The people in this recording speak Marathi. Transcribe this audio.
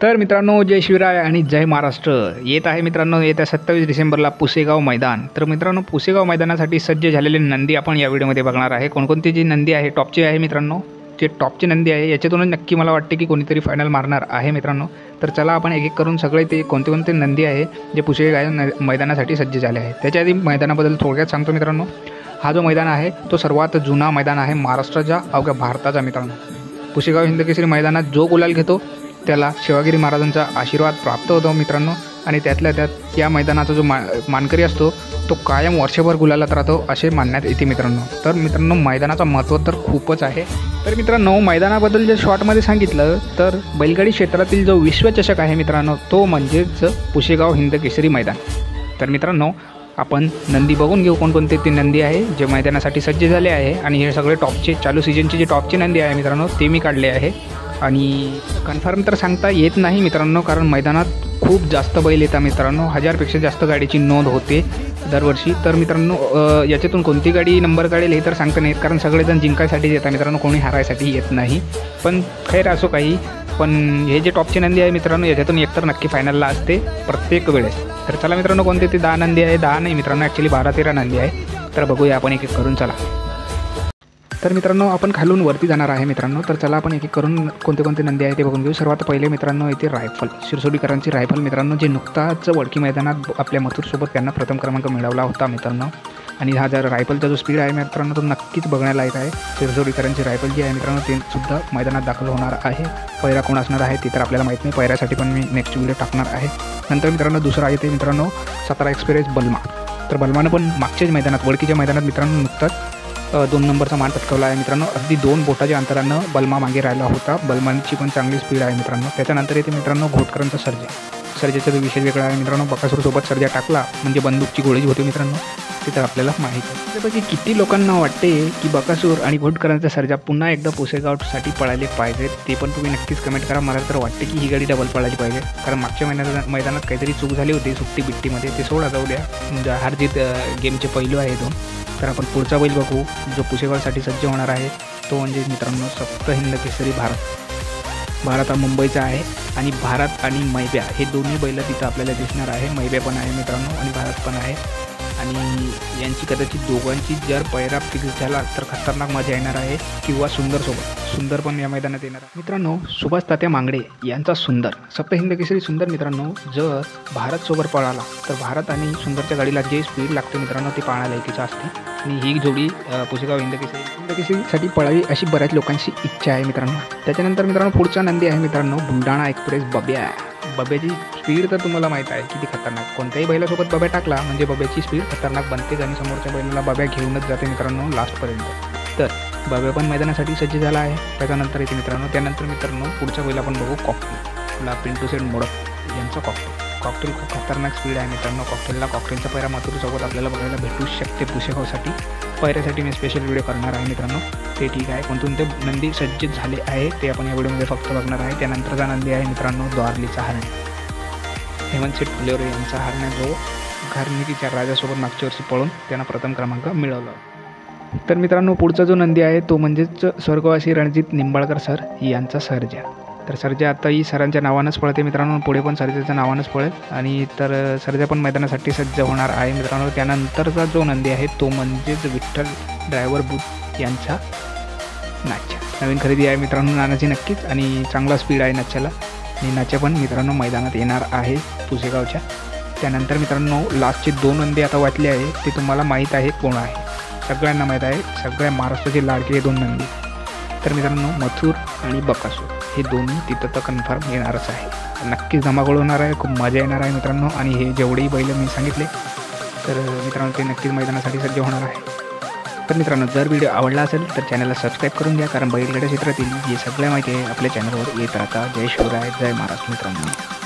तर मित्रांनो, जय शिवराय आणि जय महाराष्ट्र. येत आहे मित्रांनो येत्या 27 डिसेंबरला पुसेगाव मैदान. तर मित्रांनो, पुसेगाव मैदानासाठी सज्ज झालेले नंदी आपण या व्हिडिओमध्ये बघणार आहे. कोणकोणती जी नंदी आहे टॉपची आहे मित्रांनो, जे टॉपची नंदी आहे याच्यातूनच नक्की मला वाटते की कोणीतरी फायनल मारणार आहे मित्रांनो. तर चला आपण एक एक करून सगळे ते कोणते कोणते नंदी आहे जे पुसेगाव मैदानासाठी सज्ज झाले आहेत. त्याच्या आधी मैदानाबद्दल थोडक्यात सांगतो मित्रांनो. हा जो मैदान आहे तो सर्वात जुना मैदान आहे महाराष्ट्राच्या अवघ्या भारताचा मित्रांनो. पुसेगाव हिंदकेसरी मैदानात जो गुलाल घेतो त्याला शिवागिरी महाराजांचा आशीर्वाद प्राप्त होतो मित्रांनो. आणि त्यातल्या त्यात या मैदानाचा जो मानकरी असतो तो कायम वर्षभर गुलालात राहतो असे मानण्यात येते मित्रांनो. तर मित्रांनो, मैदानाचं महत्त्व तर खूपच आहे. तर मित्रांनो, मैदानाबद्दल जर शॉर्टमध्ये सांगितलं तर बैलगाडी क्षेत्रातील जो विश्वचषक आहे मित्रांनो तो म्हणजेच पुसेगाव हिंदकेसरी मैदान. तर मित्रांनो, आपण नंदी बघून घेऊ कोणकोणते ते नंदी आहे जे मैदानासाठी सज्ज झाले आहे. आणि हे सगळे टॉपचे चालू सीजनचे जे टॉपचे नंदी आहे मित्रांनो ते मी काढले आहे. आणि कन्फर्म तर सांगता येत नाही मित्रांनो, कारण मैदानात खूप जास्त बैल येतात मित्रांनो. 1000पेक्षा जास्त गाडीची नोंद होते दरवर्षी. तर मित्रांनो, याच्यातून कोणती गाडी नंबर काढेल हे तर सांगता नाही येत, कारण सगळेजण जिंकायसाठीच येतात मित्रांनो, कोणी हारायसाठी येत नाही. पण खैर असो काही, पण हे जे टॉपचे नंदी आहे मित्रांनो याच्यातून एकतर नक्की फायनलला असते प्रत्येक वेळेस. तर चला मित्रांनो, कोणते ते 10 नंदी आहे, 10 नाही मित्रांनो ॲक्च्युली 12-13 नंदी आहे. तर बघूया आपण एक एक करून. चला तर मित्रांनो, आपण खालून वरती जाणार आहे मित्रांनो. तर चला आपण एक एक करून कोणते कोणते नंदी आहे ते बघून घेऊ. सर्वात पहिले मित्रांनो येते रायफल, शिरसोडीकरांची रायफल मित्रांनो, जे नुकताच वडकी मैदानात आपल्या मथुरसोबत त्यांना प्रथम क्रमांक मिळवला होता मित्रांनो. आणि हा जर रायफलचा जो स्पीड आहे मित्रांनो तो नक्कीच बघण्याला येत आहे. शिरसोडीकरांची रायफल जी आहे मित्रांनो ते सुद्धा मैदानात दाखल होणार आहे. पैरा कोण असणार आहे ते तर आपल्याला माहीत नाही, पैऱ्यासाठी पण मी नेक्स्ट व्हिडिओ टाकणार आहे. नंतर मित्रांनो दुसरा येते मित्रांनो 17 एक्सप्रेस बलमा. तर बलमानं पण मागच्याच मैदानात वडकीच्या मैदानात मित्रांनो नुकताच 2 नंबरचा मान पटकावला आहे मित्रांनो. अगदी 2 बोटाच्या अंतरानं बलमा मागे राहिला होता. बलमांची पण चांगली स्पीड आहे मित्रांनो. त्याच्यानंतर येते मित्रांनो घोटकरांचा सर्जा. सर्जाचा विषय वेगळा आहे मित्रांनो. बकासूरसोबत सर्जा टाकला म्हणजे बंदूकची गोळी होती मित्रांनो, ते तर आपल्याला माहीत आहे. त्यापैकी किती लोकांना वाटते की बकासूर आणि घोटकरांचा सर्जा पुन्हा एकदा पुसेगावसाठी पळायले पाहिजेत, ते पण तुम्ही नक्कीच कमेंट करा. मला तर वाटते की ही गाडी डबल पळायला पाहिजे, कारण मागच्या मैदानात काहीतरी चूक झाली होती सुट्टी बिट्टीमध्ये, ते सोडा जाऊ द्या. हार जीत गेमचे पैलू आहे तो. तर आपण पुढचा बैल बघू जो पुसेगावसाठी सज्ज होणार आहे तो म्हणजे मित्रांनो सप्त हिंद केसरी भारत हा मुंबईचा आहे. आणि भारत आणि मैब्या हे दोन्ही बैल तिथं आपल्याला दिसणार आहे. मैब्या पण आहे मित्रांनो आणि भारत पण आहे. आणि यांची कदाचित दोघांची जर पैरा फिक्स झाला तर खतरनाक मजा येणार आहे. किंवा सुंदर पण या मैदानात येणार आहे मित्रांनो. सुभाष तात्या मांगडे यांचा सुंदर, सप्त हिंद केसरी सुंदर मित्रांनो जर भारतसोबत पळाला तर भारत आणि सुंदरच्या गाडीला जे स्पीड लागते मित्रांनो ते पाहण्याला लायकीचं असते. आणि ही जोडी पुसेगाव हिंदकेसरीसाठी पळावी अशी बऱ्याच लोकांची इच्छा आहे मित्रांनो. त्याच्यानंतर मित्रांनो पुढचा नंदी आहे मित्रांनो बुलढाणा एक्सप्रेस बब्या. बब्याची स्पीड तर तुम्हाला माहीत आहे किती खतरनाक. कोणत्याही बैलासोबत बब्या टाकला म्हणजे बब्याची स्पीड खतरनाक बनतेच आणि समोरच्या बैलाला बब्या घेऊनच जाते मित्रांनो लास्टपर्यंत. तर बब्या पण मैदानासाठी सज्ज झाला आहे. त्याच्यानंतर येते मित्रांनो. त्यानंतर मित्रांनो पुढच्या बैल आपण बघू कॉकटेल. पिंटू सेठ मोडक यांचा कॉकटेल खूप खतरनाक स्पीड आहे मित्रांनो. कॉकटेलचा पैरा मथुरसोबत आपल्याला बघायला भेटू शकते पुसेगावसाठी. पैऱ्यासाठी मी स्पेशल व्हिडिओ करणार आहे मित्रांनो, ते ठीक आहे. कोणते नंदी सज्ज झाले आहे ते आपण या व्हिडिओमध्ये फक्त बघणार आहे. त्यानंतरचा नंदी आहे मित्रांनो द्वारलीचा हरण्या. हेमंत शेठ फुलेवरे यांचा हरण्या जो घरनिकीच्या राजासोबत मागच्या वर्षी पळून त्यांना प्रथम क्रमांक मिळवला. तर मित्रांनो पुढचा जो नंदी आहे तो म्हणजेच स्वर्गवासी रणजित निंबाळकर सर यांचा सर्जा. तर सर्जा आताही सरांच्या नावानंच पळते मित्रांनो, पुढे पण सर्जाच्या नावानंच पळेल. आणि तर सर्जा पण मैदानासाठी सज्ज होणार आहे मित्रांनो. त्यानंतरचा जो नंदी आहे तो म्हणजेच विठ्ठल ड्रायव्हर बुथ यांचा नाच्या. नवीन खरेदी आहे मित्रांनो नानाची नक्कीच, आणि चांगला स्पीड आहे नाच्याला. आणि नाच्या पण मित्रांनो मैदानात येणार आहे पुसेगावच्या. त्यानंतर मित्रांनो लास्टचे 2 नंदी आता वाटले आहे ते तुम्हाला माहीत आहे कोण आहे, सगळ्यांना माहीत आहे. सगळ्या महाराष्ट्राचे लाडके 2 नंदी. तर मित्रांनो मथुर आणि बकासूर हे दोन्ही तिथं तर कन्फर्म येणारच आहे. नक्कीच धमाकोल होणार आहे, खूप मजा येणार आहे मित्रांनो. आणि हे जेवढेही बैल मी सांगितले तर मित्रांनो ते नक्कीच मैदानासाठी सज्ज होणार आहे. तर मित्रांनो जर व्हिडिओ आवडला असेल तर चॅनलला सबस्क्राईब करून घ्या, कारण बैलगाड्या क्षेत्रातील जे सगळ्या माहिती आहे आपल्या चॅनलवर येत राहतात. जय शिवराय, जय महाराष्ट्र मित्रांनो.